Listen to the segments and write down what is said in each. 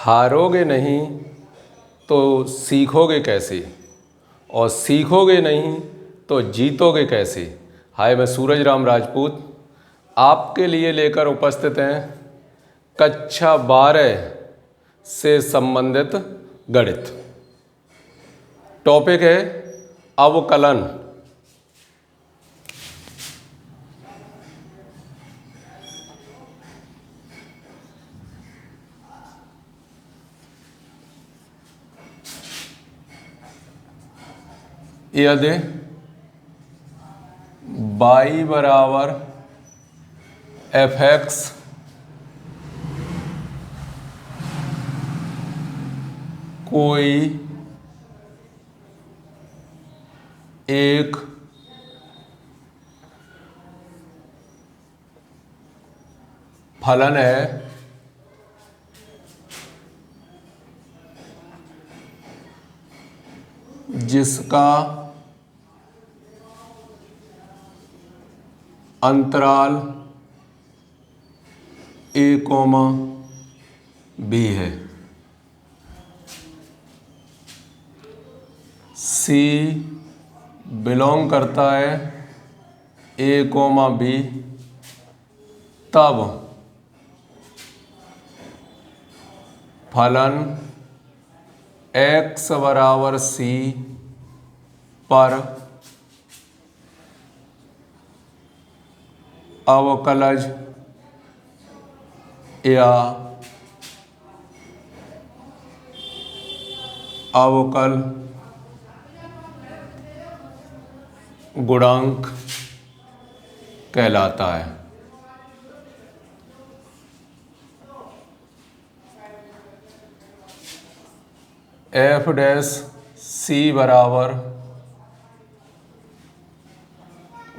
हारोगे नहीं तो सीखोगे कैसे, और सीखोगे नहीं तो जीतोगे कैसे। हाय, मैं सूरज राम राजपूत आपके लिए लेकर उपस्थित हैं कक्षा 12 से संबंधित गणित। टॉपिक है अवकलन। यदि y बराबर fx कोई एक फलन है जिसका अंतराल a, b है, C बिलोंग करता है a, b, तब फलन x बराबर c पर अवकलज या अवकल गुणांक कहलाता है। एफ डैश सी बराबर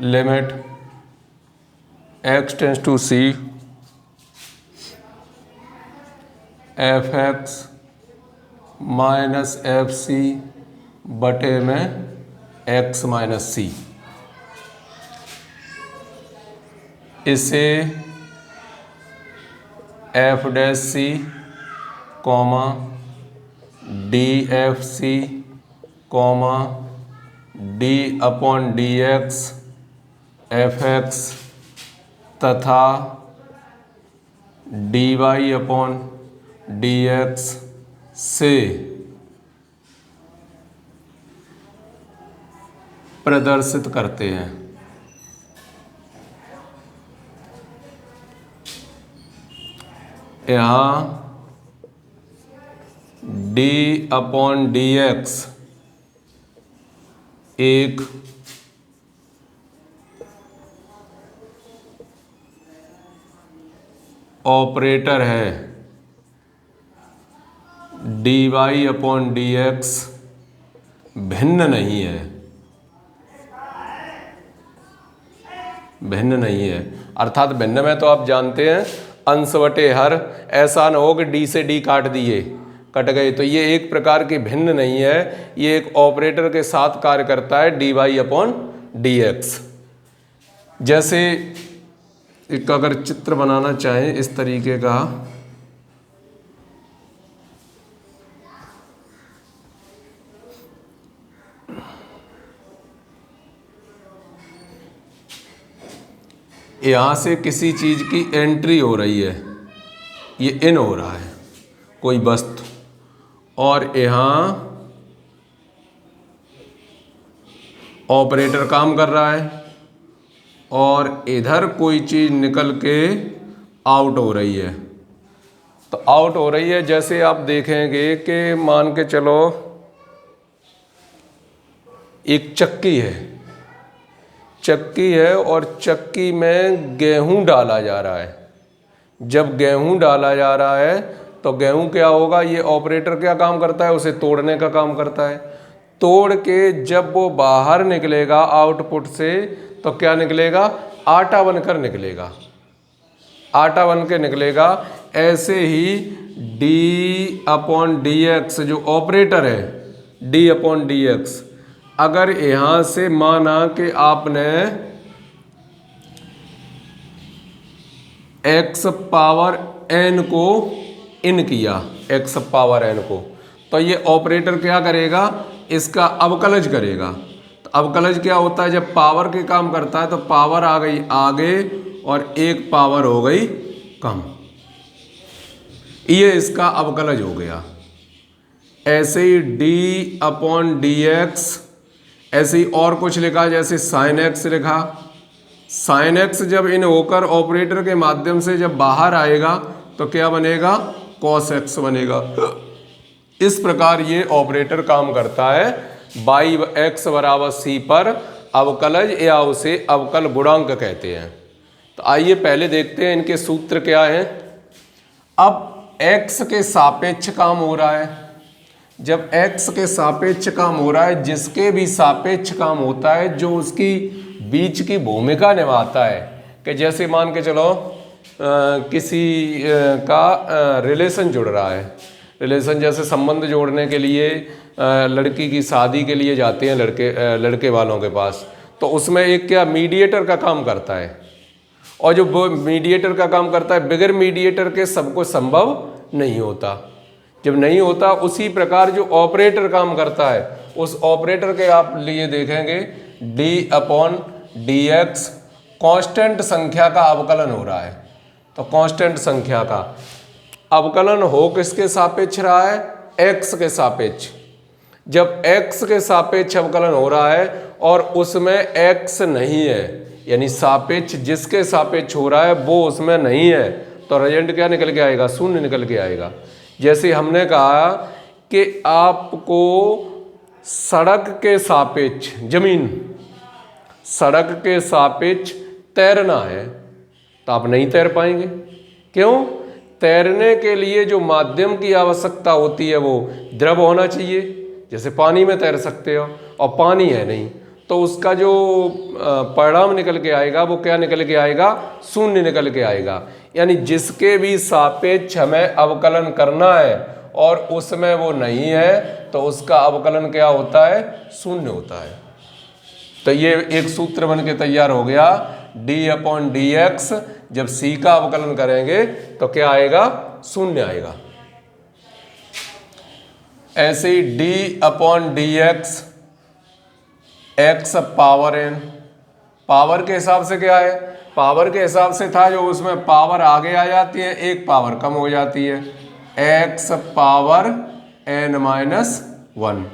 limit x tends to c F X minus F C बटे में x माइनस सी। इसे F dash C comma D F C comma D upon D X F X तथा D Y upon D X से प्रदर्शित करते हैं। यहाँ d upon D X एक ऑपरेटर है, dy अपॉन डी एक्स भिन्न नहीं है, भिन्न नहीं है। अर्थात भिन्न में तो आप जानते हैं अंश बटे हर, ऐसा न हो कि d से d काट दिए, कट गए, तो ये एक प्रकार की भिन्न नहीं है, ये एक ऑपरेटर के साथ कार्य करता है dy अपॉन डी एक्स। जैसे एक अगर चित्र बनाना चाहें इस तरीके का, यहाँ से किसी चीज की एंट्री हो रही है, ये इन हो रहा है कोई वस्तु, और यहाँ ऑपरेटर काम कर रहा है, और इधर कोई चीज निकल के आउट हो रही है। तो आउट हो रही है, जैसे आप देखेंगे कि मान के चलो एक चक्की है, चक्की है और चक्की में गेहूं डाला जा रहा है। जब गेहूं डाला जा रहा है तो गेहूं क्या होगा, ये ऑपरेटर क्या काम करता है, उसे तोड़ने का काम करता है। तोड़ के जब वो बाहर निकलेगा आउटपुट से, तो क्या निकलेगा, आटा बनकर निकलेगा, आटा बन के निकलेगा। ऐसे ही डी अपॉन डी एक्स जो ऑपरेटर है, डी अपॉन डी एक्स, अगर यहां से माना कि आपने x पावर n को इन किया x पावर n को, तो ये ऑपरेटर क्या करेगा, इसका अवकलज करेगा। तो अवकलज क्या होता है, जब पावर के काम करता है तो पावर आ गई आगे और एक पावर हो गई कम, ये इसका अवकलज हो गया। ऐसे ही d अपॉन डी एक्स, ऐसे ही और कुछ लिखा जैसे साइन एक्स लिखा। साइन एक्स जब इन होकर ऑपरेटर के माध्यम से जब बाहर आएगा तो क्या बनेगा, कॉस एक्स बनेगा। इस प्रकार ये ऑपरेटर काम करता है बाई एक्स बराबर सी पर अवकलज, या उसे अवकल गुणांक कहते हैं। तो आइए पहले देखते हैं इनके सूत्र क्या हैं। अब x के सापेक्ष काम हो रहा है। जब x के सापेक्ष काम हो रहा है, जिसके भी सापेक्ष काम होता है जो उसकी बीच की भूमिका निभाता है, कि जैसे मान के चलो किसी का रिलेशन जुड़ रहा है, रिलेशन जैसे संबंध जोड़ने के लिए लड़की की शादी के लिए जाते हैं लड़के वालों के पास, तो उसमें एक क्या मीडिएटर का काम करता है, और जो वो मीडिएटर का काम करता है बगैर मीडिएटर के सब कुछ संभव नहीं होता। जब नहीं होता, उसी प्रकार जो ऑपरेटर काम करता है, उस ऑपरेटर के आप लिए देखेंगे d upon D x constant संख्या का अवकलन हो रहा है। तो कांस्टेंट संख्या का अवकलन हो किसके सापेक्ष रहा है, x के सापेक्ष। जब x के सापेक्ष अवकलन हो रहा है और उसमें x नहीं है, यानी सापेक्ष जिसके सापेक्ष हो रहा है वो उसमें नहीं है, तो रिजल्ट क्या निकल के आएगा, शून्य निकल के आएगा। जैसे हमने कहा कि आपको सड़क के सापेक्ष, जमीन सड़क के सापेक्ष तैरना है, तो आप नहीं तैर पाएंगे। क्यों? तैरने के लिए जो माध्यम की आवश्यकता होती है वो द्रव होना चाहिए, जैसे पानी में तैर सकते हो, और पानी है नहीं, तो उसका जो परिणाम निकल के आएगा वो क्या निकल के आएगा, शून्य निकल के आएगा। यानी जिसके भी सापेक्ष हमें अवकलन करना है और उसमें वो नहीं है, तो उसका अवकलन क्या होता है, शून्य होता है। तो ये एक सूत्र बन के तैयार हो गया, d अपॉन डी एक्स जब c का अवकलन करेंगे तो क्या आएगा, शून्य आएगा। ऐसे ही d upon D x x power n, power के हिसाब से क्या है, पावर के हिसाब से था जो उसमें पावर आगे आ जाती है, एक पावर कम हो जाती है, x power n minus 1।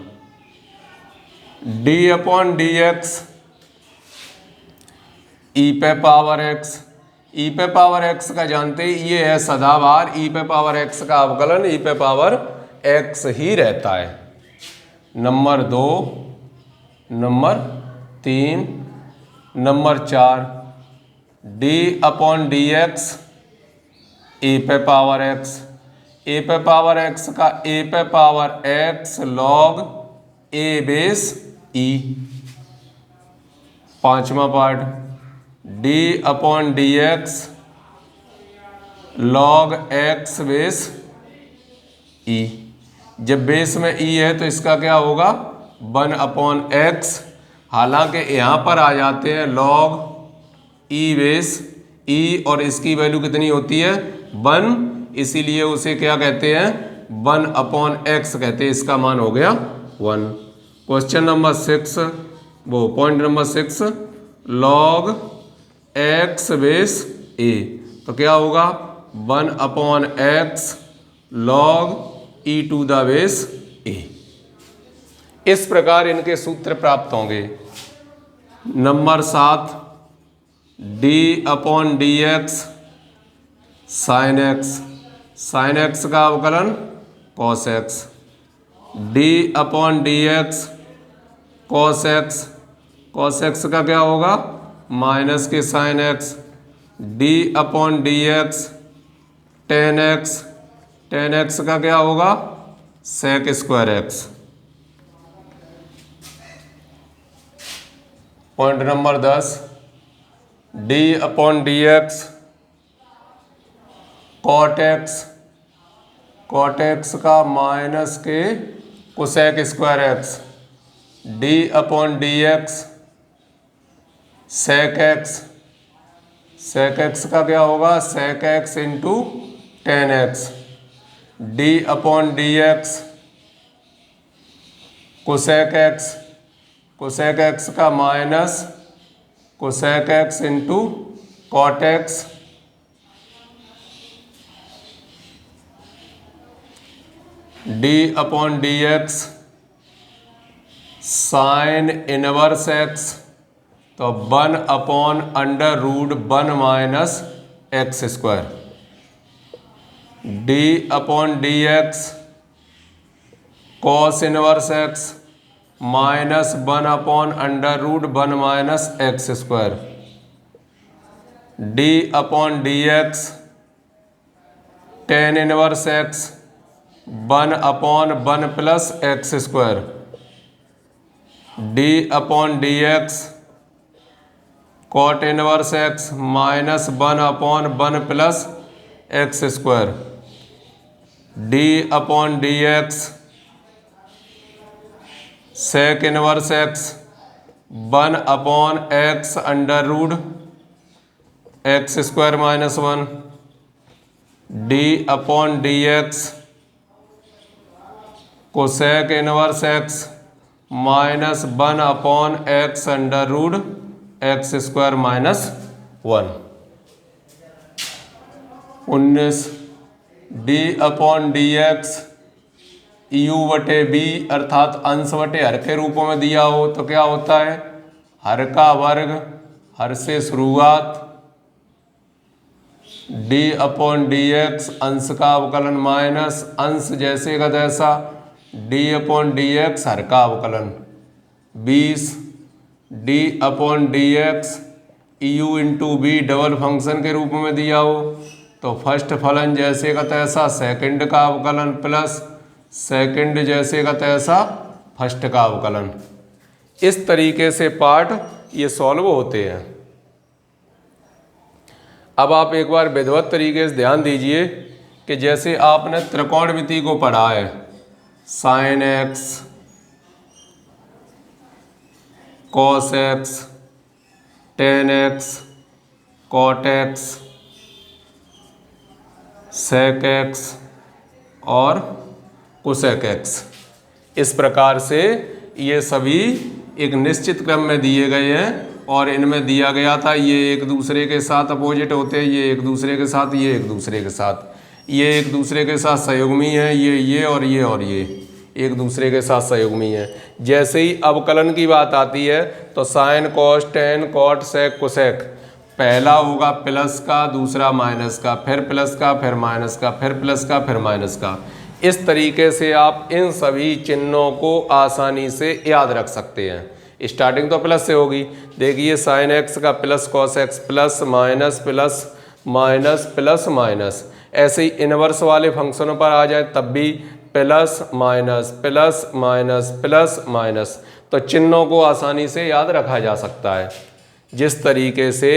d upon D X E पे पावर x, ई पे पावर x का जानते ही ये है सदाबहार, ई पे पावर x का अवकलन ई पे पावर x ही रहता है। Number 2, number 3, number 4 d upon D X A पे पावर x, ए पे पावर x का ए पे power x log a base e। पांचवा part d upon D x log x base e। जब बेस में e है तो इसका क्या होगा, 1 अपॉन x। हालांकि यहाँ पर आ जाते हैं log e बेस e, और इसकी वैल्यू कितनी होती है, 1, इसीलिए उसे क्या कहते हैं, 1 अपॉन x कहते हैं, इसका मान हो गया 1। क्वेश्चन नंबर 6, वो point number 6, log x base a, तो क्या होगा 1 upon x log e to the base a। इस प्रकार इनके सूत्र प्राप्त होंगे। Number 7 d upon D x sine x, sine x का अवकलन cos x, d upon D x cos x, cos x का क्या होगा, माइनस के sine x, d upon D x tan x, tan x का क्या होगा, sec square X. Point number 10 d upon D x cot X, cot X का minus के cosec square X, d upon D x sec X, sec X का क्या होगा, sec X into tan X. D upon D x cosec X, cosec X का minus cosec X into cot X, D upon D x sine inverse X, तो 1 upon under root 1 minus x square, D upon D x cos inverse x minus 1 upon under root 1 minus x square, D upon D x tan inverse x 1 upon 1 plus x square, D upon D x cot inverse x minus 1 upon 1 plus x square, D upon D x sec inverse x 1 upon x under root x square minus 1, d upon D x cosec inverse x minus 1 upon x under root x square minus 1। 19 D upon D x you बटे B अर्थात अंश बटे हर के रूपों में दिया हो तो क्या होता है, हर का वर्ग हर से शुरुआत, डी अपॉन डी एक्स अंश का अवकलन माइनस अंश जैसे का तैसा डी अपॉन डी एक्स हर का अवकलन, 20 d upon D x u into b double function के रूप में दिया हो तो फर्स्ट फलन जैसे का तैसा सेकंड का अवकलन प्लस सेकंड जैसे का तैसा फर्स्ट का अवकलन। इस तरीके से पार्ट ये सॉल्व होते हैं। अब आप एक बार विधिवत तरीके से ध्यान दीजिए कि जैसे आपने त्रिकोणमिति को पढ़ा है, sine x cos x tan x cot x sec x और कोसेक एक्स, इस प्रकार से ये सभी एक निश्चित क्रम में दिए गए हैं और इनमें दिया गया था ये एक दूसरे के साथ अपोजिट होते हैं, ये एक दूसरे के साथ, ये एक दूसरे के साथ, ये एक दूसरे के साथ सहयोगी हैं, ये और ये एक दूसरे के साथ सहयोगी हैं। जैसे ही अवकलन की बात आती है तो sine cos tan cot sec cosec पहला होगा प्लस का, दूसरा माइनस का, फिर प्लस का, फिर माइनस का, फिर प्लस का, फिर माइनस का। इस तरीके से आप इन सभी चिन्हों को आसानी से याद रख सकते हैं। स्टार्टिंग तो प्लस से होगी, देखिए साइन एक्स का plus cos x plus minus plus minus plus minus, ऐसे ही इनवर्स वाले फंक्शनों पर आ जाए तब भी plus minus plus minus plus minus, तो चिन्हों को आसानी से याद रखा जा सकता है। जिस तरीके से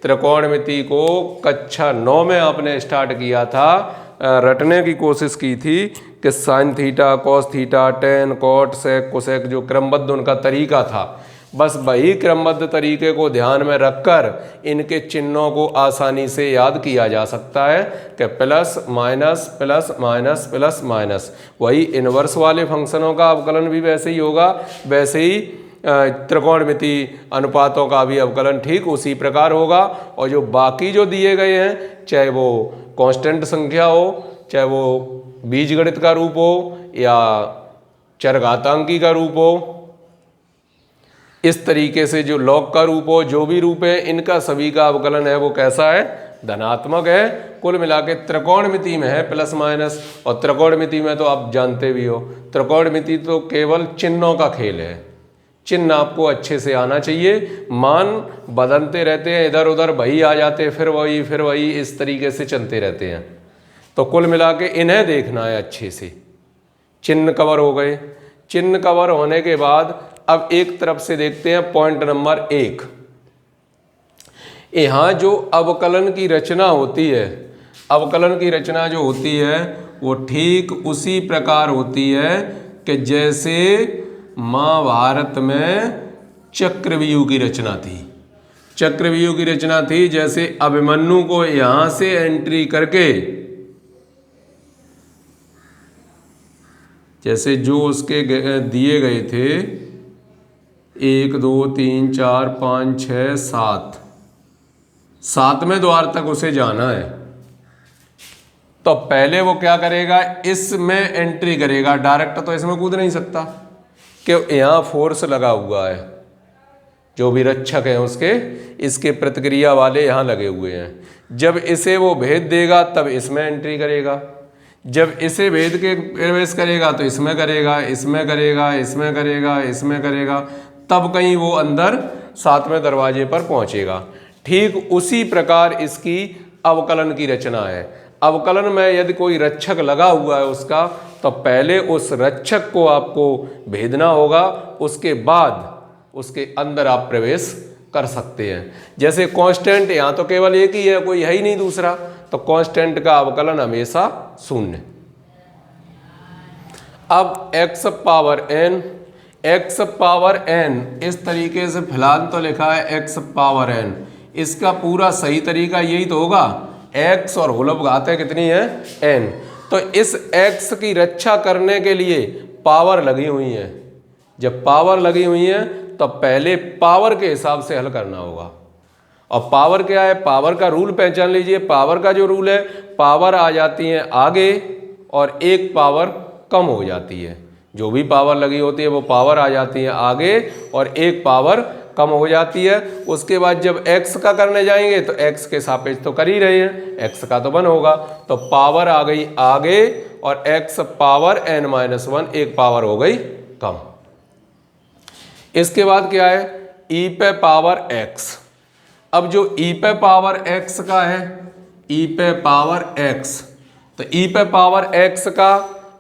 त्रिकोणमिति को कक्षा 9 में आपने स्टार्ट किया था, रटने की कोशिश की थी कि sine theta cos theta tan cot sec cosec जो क्रमबद्ध उनका तरीका था, बस वही क्रमबद्ध तरीके को ध्यान में रखकर इनके चिन्हों को आसानी से याद किया जा सकता है कि plus minus plus minus plus minus. वही इनवर्स वाले फंक्शनों का अवकलन भी वैसे ही होगा, वैसे ही त्रिकोणमिति अनुपातों का भी अवकलन ठीक उसी प्रकार होगा। और जो बाकी जो दिए गए हैं, चाहे वो कांस्टेंट संख्या हो, चाहे वो बीजगणित का रूप हो या चरघातांकी का रूप हो, इस तरीके से जो लॉग का रूप हो, जो भी रूप है, इनका सभी का अवकलन है वो कैसा है, धनात्मक है। कुल मिला के त्रिकोणमिति में है प्लस माइनस, और त्रिकोणमिति में तो आप जानते भी हो, त्रिकोणमिति तो केवल चिन्हों का खेल है। चिन्ह आपको अच्छे से आना चाहिए, मान बदलते रहते हैं, इधर उधर वही आ जाते हैं, फिर वही, इस तरीके से चलते रहते हैं। तो कुल मिला के इन्हें देखना है अच्छे से। चिन्ह कवर हो गए। चिन्ह कवर होने के बाद अब एक तरफ से देखते हैं पॉइंट नंबर 1। यहाँ जो अवकलन की रचना होती है, अवकलन की रचना जो होती है वो ठीक उसी प्रकार होती है कि जैसे महाभारत में चक्रव्यूह की रचना थी। चक्रव्यूह की रचना थी, जैसे अभिमन्यु को यहाँ से एंट्री करके जैसे जो उसके दिए गए थे 1 2 3 4 5 6 7, 7वें द्वार तक उसे जाना है, तो पहले वो क्या करेगा, इसमें एंट्री करेगा। डायरेक्ट तो इसमें कूद नहीं सकता कि यहाँ फोर्स लगा हुआ है, जो भी रक्षक है उसके, इसके प्रतिक्रिया वाले यहाँ लगे हुए हैं। जब इसे वो भेद देगा तब इसमें एंट्री करेगा, जब इसे भेद के प्रवेश करेगा तो इसमें करेगा, इसमें करेगा, इसमें करेगा, इसमें करेगा, तब कहीं वो अंदर 7वें दरवाजे पर पहुंचेगा। ठीक उसी प्रकार इसकी अवकलन की रचना है। अवकलन में यदि कोई रक्षक लगा हुआ है उसका, तो पहले उस रक्षक को आपको भेदना होगा, उसके बाद उसके अंदर आप प्रवेश कर सकते हैं। जैसे कांस्टेंट, यहाँ तो केवल एक ही है, कोई है ही नहीं दूसरा, तो कांस्टेंट का अवकलन हमेशा 0। अब x पावर n इस तरीके से फिलहाल तो लिखा है x पावर n, इसका पूरा सही तरीका यही तो होगा, x और होल घातें कितनी है n, तो इस x की रक्षा करने के लिए पावर लगी हुई है। जब पावर लगी हुई है तो पहले पावर के हिसाब से हल करना होगा। और पावर क्या है, पावर का रूल पहचान लीजिए। पावर का जो रूल है, पावर आ जाती है आगे और एक पावर कम हो जाती है। जो भी पावर लगी होती है वो पावर आ जाती है आगे और एक पावर कम हो जाती है। उसके बाद जब x का करने जाएंगे तो x के सापेक्ष तो कर ही रहे हैं, x का तो 1 होगा, तो पावर आ गई आगे और x पावर n-1 एक पावर हो गई कम। इसके बाद क्या है, e पे पावर x। अब जो e पे पावर x का है, e पे पावर x, तो e पे पावर x का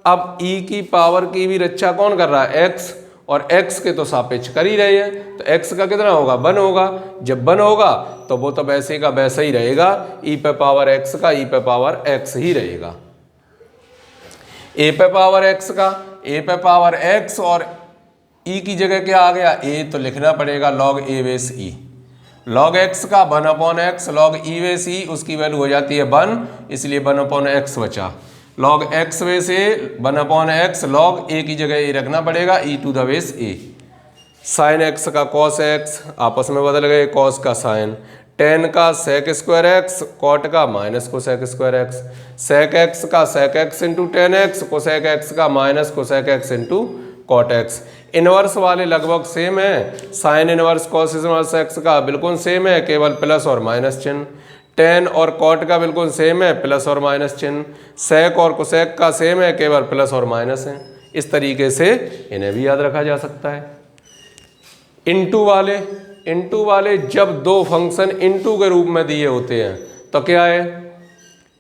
अब e की पावर की भी रक्षा कौन कर रहा है, x, और x के तो सापेक्ष कर ही रहे हैं, तो x का कितना होगा, 1 होगा। जब 1 होगा तो वो तो वैसे का वैसा ही रहेगा, e पे पावर x का e पे पावर x ही रहेगा। a पे पावर x का a पे पावर x और e की जगह क्या आ गया, a, तो लिखना पड़ेगा log a base e। log x का 1/x, log e base e, उसकी वैल्यू हो जाती है 1, इसलिए 1/x बचा। log x base a 1/x, log a की जगह a रखना पड़ेगा, e to the base a। साइन x का cos x, आपस में बदल गए, cos का साइन, tan का sec स्क्वायर x, cot का minus cosec square x, sec x का sec x into tan x, cosec x का minus cosec x into cot x। Inverse वाले लगभग सेम है, sine inverse cos inverse x का बिल्कुल same है, केवल प्लस और माइनस चिन्ह। टेन और कॉट का बिल्कुल सेम है, प्लस और माइनस चिन्ह। सेक और कोसेक का सेम है, केवल प्लस और माइनस है। इस तरीके से इन्हें भी याद रखा जा सकता है। इनटू वाले जब दो फंक्शन इनटू के रूप में दिए होते हैं तो क्या है,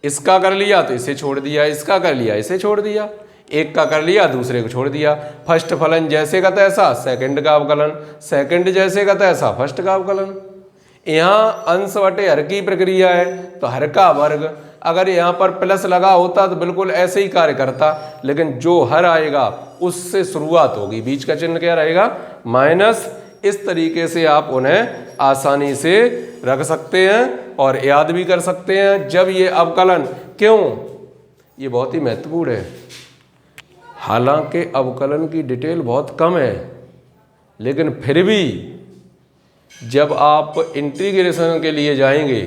इसका कर लिया तो इसे छोड़ दिया, इसका कर लिया इसे छोड़ दिया, एक का कर लिया दूसरे को छोड़ दिया। फर्स्ट फलन जैसे का तैसा सेकंड का अवकलन, सेकंड जैसे का तैसा फर्स्ट का अवकलन। यहाँ अंश बटे हर की प्रक्रिया है तो हर का वर्ग, अगर यहाँ पर प्लस लगा होता तो बिल्कुल ऐसे ही कार्य करता, लेकिन जो हर आएगा उससे शुरुआत होगी, बीच का चिन्ह क्या रहेगा, माइनस। इस तरीके से आप उन्हें आसानी से रख सकते हैं और याद भी कर सकते हैं जब ये अवकलन। क्यों, ये बहुत ही महत्वपूर्ण है। हालांकि अवकलन की डिटेल बहुत कम है, लेकिन फिर भी जब आप इंटीग्रेशन के लिए जाएंगे,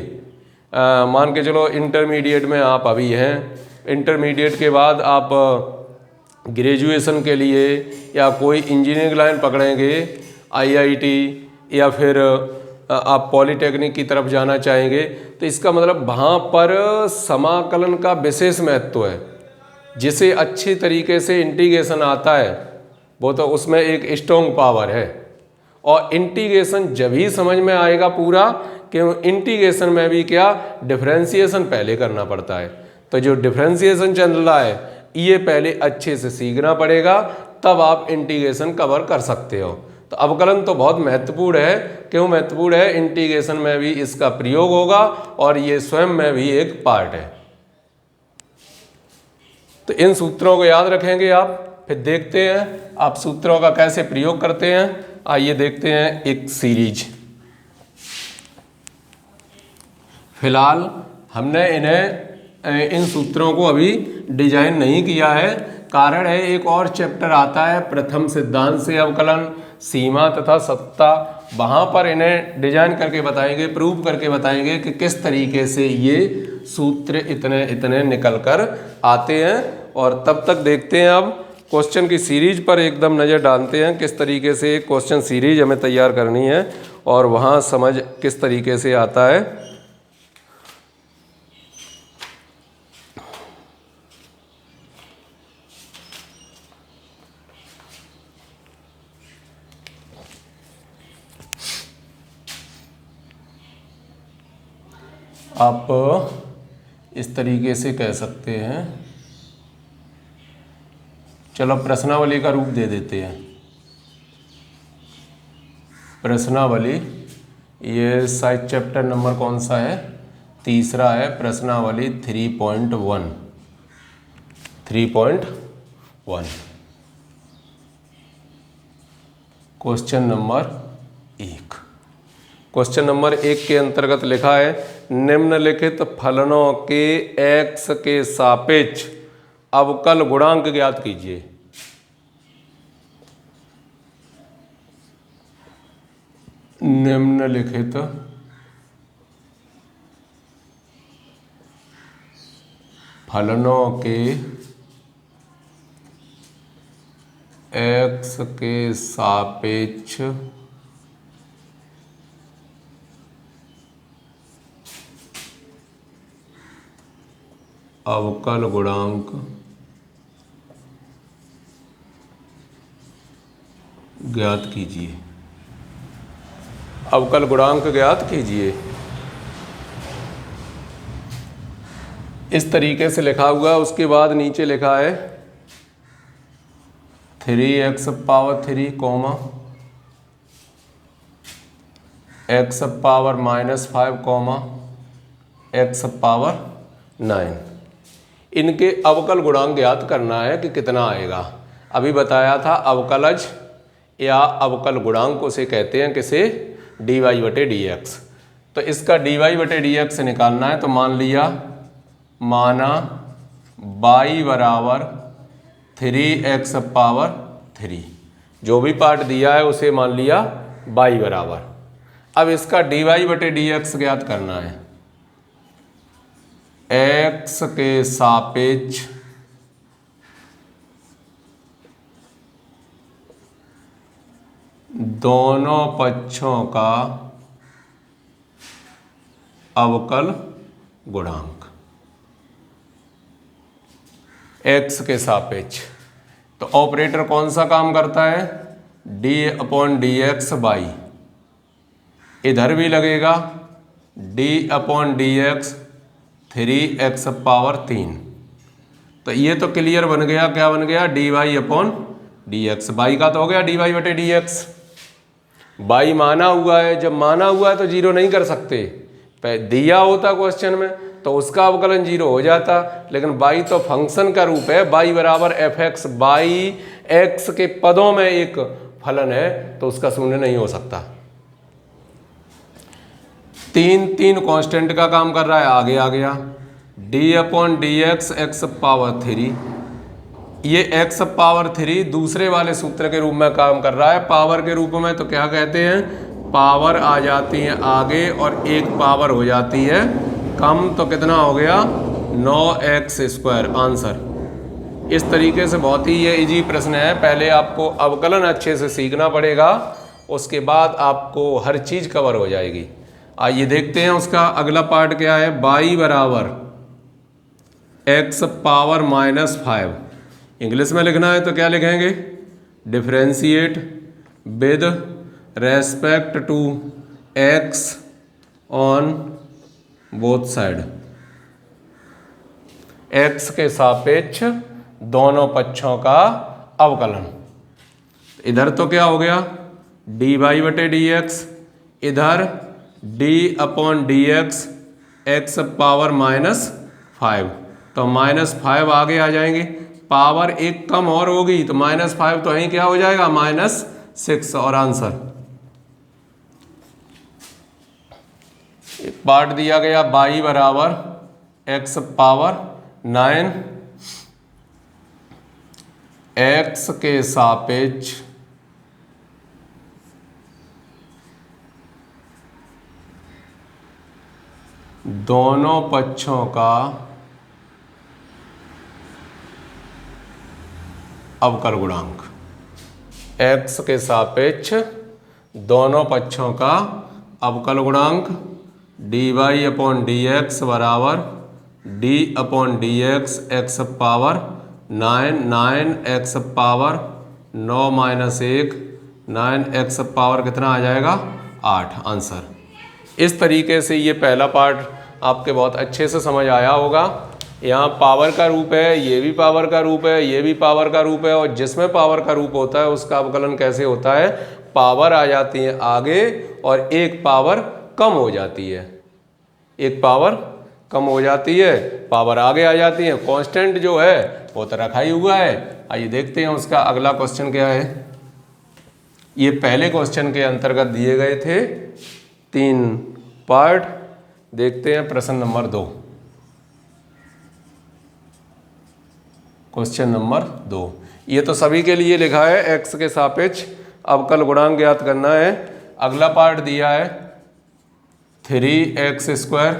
मान के चलो इंटरमीडिएट में आप अभी हैं, इंटरमीडिएट के बाद आप ग्रेजुएशन के लिए या कोई इंजीनियरिंग लाइन पकड़ेंगे, आईआईटी, या फिर आप पॉलीटेक्निक की तरफ जाना चाहेंगे, तो इसका मतलब वहाँ पर समाकलन का विशेष महत्व है। जिसे अच्छी तरीके से इंटीग्रेशन आता है वो तो उसमें एक स्ट्रॉन्ग पावर है। और इंटीग्रेशन जब ही समझ में आएगा पूरा कि इंटीग्रेशन में भी क्या डिफरेंशिएशन पहले करना पड़ता है, तो जो डिफरेंशिएशन चल रहा है ये पहले अच्छे से सीखना पड़ेगा, तब आप इंटीग्रेशन कवर कर सकते हो। तो अवकलन तो बहुत महत्वपूर्ण है। क्यों महत्वपूर्ण है, इंटीग्रेशन में भी इसका प्रयोग होगा और ये स्वयं में भी एक पार्ट है। तो इन सूत्रों को याद रखेंगे आप, फिर देखते हैं आप सूत्रों का कैसे प्रयोग करते हैं। आइए देखते हैं एक सीरीज। फिलहाल हमने इन सूत्रों को अभी डिजाइन नहीं किया है, कारण है एक और चैप्टर आता है प्रथम सिद्धांत से अवकलन, सीमा तथा सत्ता। वहाँ पर इन्हें डिजाइन करके बताएंगे, प्रूव करके बताएंगे कि किस तरीके से ये सूत्र इतने इतने निकल कर आते हैं। और तब तक देखते हैं, अब क्वेश्चन की सीरीज पर एकदम नज़र डालते हैं किस तरीके से क्वेश्चन सीरीज हमें तैयार करनी है और वहाँ समझ किस तरीके से आता है। आप इस तरीके से कह सकते हैं, चलो प्रश्नावली का रूप दे देते हैं। प्रश्नावली, ये शायद चैप्टर नंबर कौन सा है, तीसरा है, प्रश्नावली 3.1। Question number 1। क्वेश्चन नंबर 1 के अंतर्गत लिखा है, निम्नलिखित फलनों के x के सापेक्ष अवकल गुणांक ज्ञात कीजिए। निम्नलिखित फलनों के x के सापेक्ष अवकल गुणांक ज्ञात कीजिए। अवकल गुणांक ज्ञात कीजिए, इस तरीके से लिखा हुआ है। उसके बाद नीचे लिखा है 3x power 3 comma x power -5 comma x power 9। इनके अवकल गुणांक ज्ञात करना है कि कितना आएगा। अभी बताया था अवकलज या अवकल गुणांक उसे कहते हैं, किसे, dy/dx। तो इसका dy/dx निकालना है। तो माना y बराबर 3x पावर 3, जो भी पार्ट दिया है उसे मान लिया y बराबर। अब इसका dy/dx ज्ञात करना है। x के सापेक्ष दोनों पक्षों का अवकल गुणांक, x के सापेक्ष। तो ऑपरेटर कौन सा काम करता है, d/dx बाई, इधर भी लगेगा d/dx 3x पावर 3। तो ये तो क्लियर बन गया, क्या बन गया, dy/dx। बाई का तो हो गया dy/dx। बाई माना हुआ है, जब माना हुआ है तो जीरो नहीं कर सकते। दिया होता क्वेश्चन में तो उसका अवकलन जीरो हो जाता, लेकिन बाई तो फंक्शन का रूप है, बाई बराबर fx। बाई x के पदों में एक फलन है तो उसका शून्य नहीं हो सकता। 3 कांस्टेंट का काम कर रहा है, आगे आ गया d/dx x पावर 3। ये x पावर 3 दूसरे वाले सूत्र के रूप में काम कर रहा है, पावर के रूप में। तो क्या कहते हैं, पावर आ जाती है आगे और एक पावर हो जाती है कम। तो कितना हो गया, 9x²। आंसर इस तरीके से बहुत ही ये इजी प्रश्न है। पहले आपको अवकलन अच्छे से सीखना पड़ेगा, उसके बाद आपको हर चीज़ कवर हो जाएगी। आइए देखते हैं उसका अगला पार्ट क्या है। y बराबर x पावर -5, इंग्लिश में लिखना है तो क्या लिखेंगे, differentiate with respect to x on both side. x के सापेक्ष दोनों पक्षों का अवकलन। इधर तो क्या हो गया, dy/dx, इधर d/dx x पावर -5। तो -5 आगे आ जाएंगे, पावर एक कम और होगी तो -5 तो यहीं क्या हो जाएगा, -6। और आंसर एक पार्ट दिया गया y बराबर x पावर 9 x के सापेक्ष दोनों पक्षों का अवकल गुणांक। x के सापेक्ष दोनों पक्षों का अवकल गुणांक dy अपॉन डी एक्स बराबर D upon D x x power 9 x power 9 minus 1 9 x power कितना आ जाएगा 8 आंसर। इस तरीके से ये पहला पार्ट आपके बहुत अच्छे से समझ आया होगा। यहाँ पावर का रूप है, ये भी पावर का रूप है, ये भी पावर का रूप है, और जिसमें पावर का रूप होता है उसका अवकलन कैसे होता है, पावर आ जाती है आगे और एक पावर कम हो जाती है, एक पावर कम हो जाती है, पावर आगे आ जाती है। कांस्टेंट जो है वो तो रखा ही हुआ है। आइए देखते हैं उसका अगला क्वेश्चन क्या है। ये पहले क्वेश्चन के अंतर्गत दिए गए थे 3 पार्ट। देखते हैं प्रश्न नंबर 2। क्वेश्चन नंबर 2 ये तो सभी के लिए लिखा है, x के सापेक्ष अवकल गुणांक ज्ञात करना है। अगला पार्ट दिया है 3x²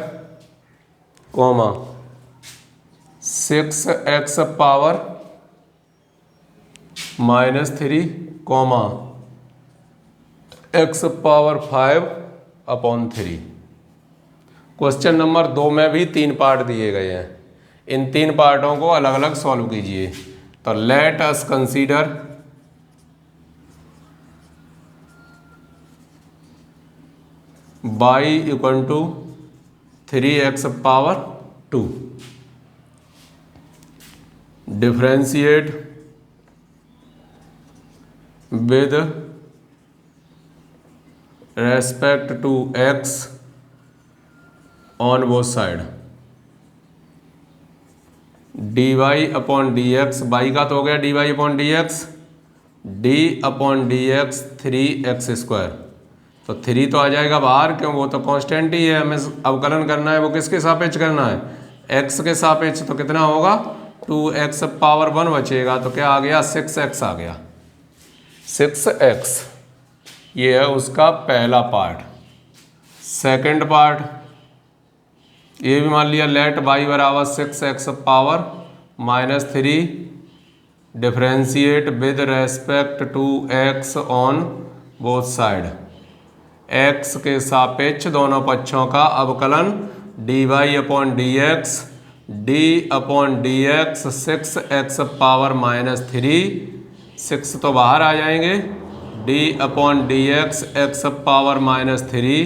comma 6x power -3 comma x power 5 upon 3। Question number 2 में भी 3 पार्ट दिए गए हैं। इन 3 पार्टों को अलग अलग सॉल्व कीजिए। तो let us consider y equal to 3x power 2, differentiate with respect to x on both side. dy upon D x, बाई का तो हो गया dy upon D x, D upon D x 3x²। तो 3 तो आ जाएगा बाहर, क्यों, वो तो कांस्टेंट ही है। हमें अवकलन करना है, वो किसके सापेक्ष करना है, x के सापेक्ष। तो कितना होगा 2x पावर 1 बचेगा, तो क्या आ गया 6x आ गया, 6x। ये है उसका पहला पार्ट। सेकंड पार्ट ये भी मान लिया, लेट y बराबर 6x power -3 differentiate with respect to x on both side. x के सापेक्ष दोनों पक्षों का अवकलन dy upon D x, D upon D x 6x power -3, 6 तो बाहर आ जाएंगे, d upon D x x power -3,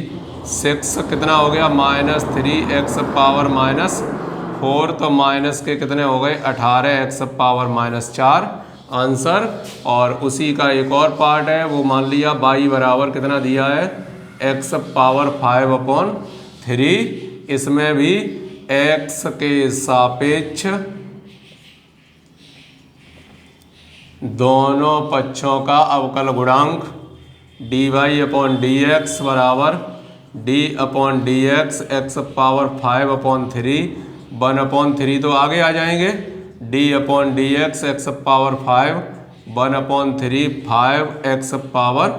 6 कितना हो गया -3x पावर -4, तो माइनस के कितने हो गए 18x पावर -4 आंसर। और उसी का एक और पार्ट है, वो मान लिया y बराबर कितना दिया है x पावर 5 अपॉन 3। इसमें भी x के सापेक्ष दोनों पक्षों का अवकल गुणांक dy अपॉन डी एक्स बराबर D upon D x x power 5 upon 3, 1 upon 3 तो आगे आ जाएंगे, d upon D x x power 5, 1 upon 3 5x power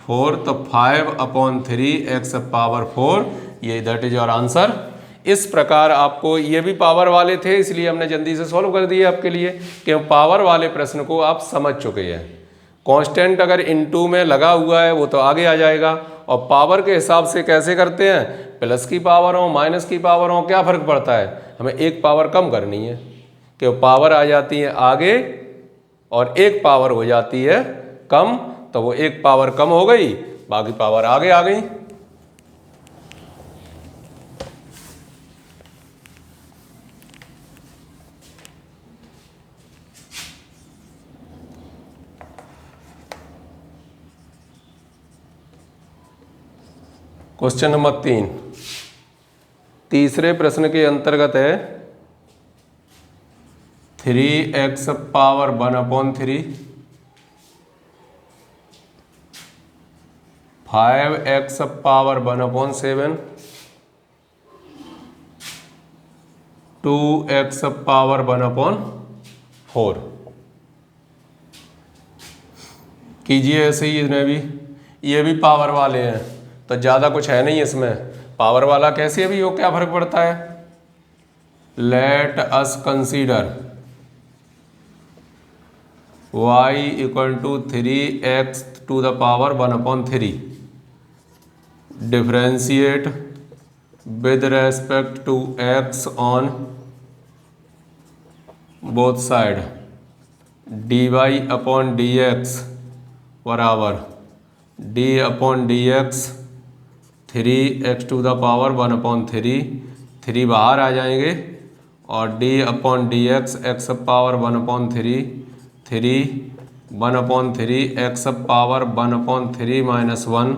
4, तो 5 अपॉन 3 x पावर 4, ये दैट इज योर आंसर। इस प्रकार आपको, ये भी पावर वाले थे इसलिए हमने जल्दी से सॉल्व कर दिए आपके लिए, कि पावर वाले प्रश्न को आप समझ चुके हैं। कांस्टेंट अगर इनटू में लगा हुआ है वो तो आगे आ जाएगा, और पावर के हिसाब से कैसे करते हैं, प्लस की पावर हो माइनस की पावर हो क्या फ़र्क पड़ता है, हमें एक पावर कम करनी है, कि पावर आ जाती है आगे और एक पावर हो जाती है कम, तो वो एक पावर कम हो गई, बाकी पावर आगे आ गई। क्वेश्चन नंबर 3 तीसरे प्रश्न के अंतर्गत है 3x power 1 upon 3, 5x power 1 upon 7, 2x power 1 upon 4। कीजिए ऐसे ही इसमें भी, ये भी पावर वाले हैं तो ज़्यादा कुछ है नहीं इसमें, पावर वाला कैसे भी हो क्या फर्क पड़ता है। Let us consider y equal to 3x to the power 1/3, differentiate with respect to x on both side, dy upon dx बराबर d upon dx 3x to the power 1/3, 3 बाहर आ जाएंगे और d upon dx x power 1/3, 1/3 x power 1/3 minus 1,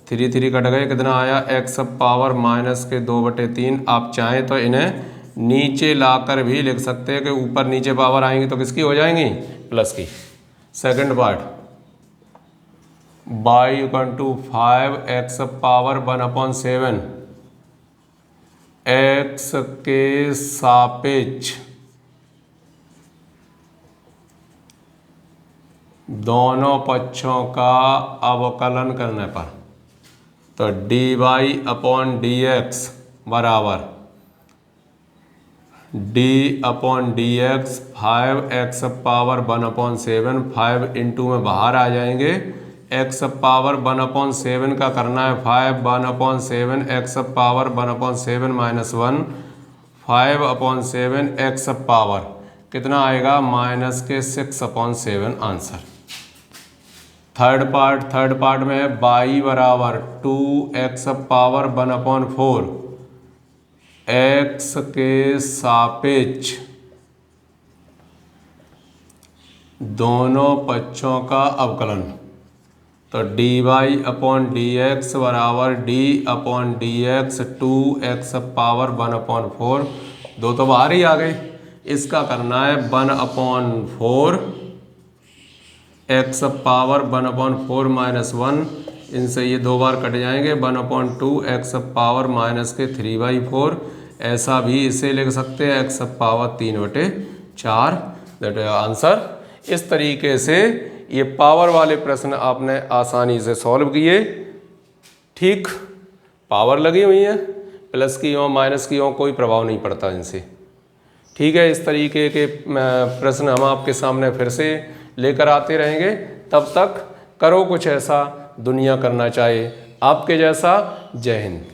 3 3 cut गए, कितना आया x power minus के 2/3। आप चाहें तो इन्हें नीचे लाकर भी लिख सकते हैं कि ऊपर नीचे पावर आएंगी तो किसकी हो जाएंगी, प्लस की। Second part, y equal to 5x power 1/7 x के सापेक्ष दोनों पक्षों का अवकलन करने पर, तो dy अपॉन dx बराबर d upon dx 5x power 1/7, 5 into में बाहर आ जाएंगे, x पावर 1/7 का करना है 5, 1/7 x power 1/7 minus 1, 5/7 x power कितना आएगा माइनस के 6/7 आंसर। थर्ड पार्ट में है y बराबर 2x पावर 1/4 x के सापेक्ष दोनों पक्षों का अवकलन, तो dy अपॉन dx बराबर d upon dx 2x power 1/4, 2 तो बाहर ही आ गए, इसका करना है 1/4 x पावर 1/4 माइनस 1, इनसे ये 2 बार कट जाएंगे, 1/2 x पावर माइनस के 3/4, ऐसा भी इसे लिख सकते हैं x power 3/4, that is answer. इस तरीके से ये पावर वाले प्रश्न आपने आसानी से सॉल्व किए। ठीक, पावर लगी हुई है, प्लस की हो माइनस की हो कोई प्रभाव नहीं पड़ता इनसे। ठीक है, इस तरीके के प्रश्न हम आपके सामने फिर से लेकर आते रहेंगे। तब तक करो कुछ ऐसा दुनिया करना चाहे आपके जैसा। जय हिंद।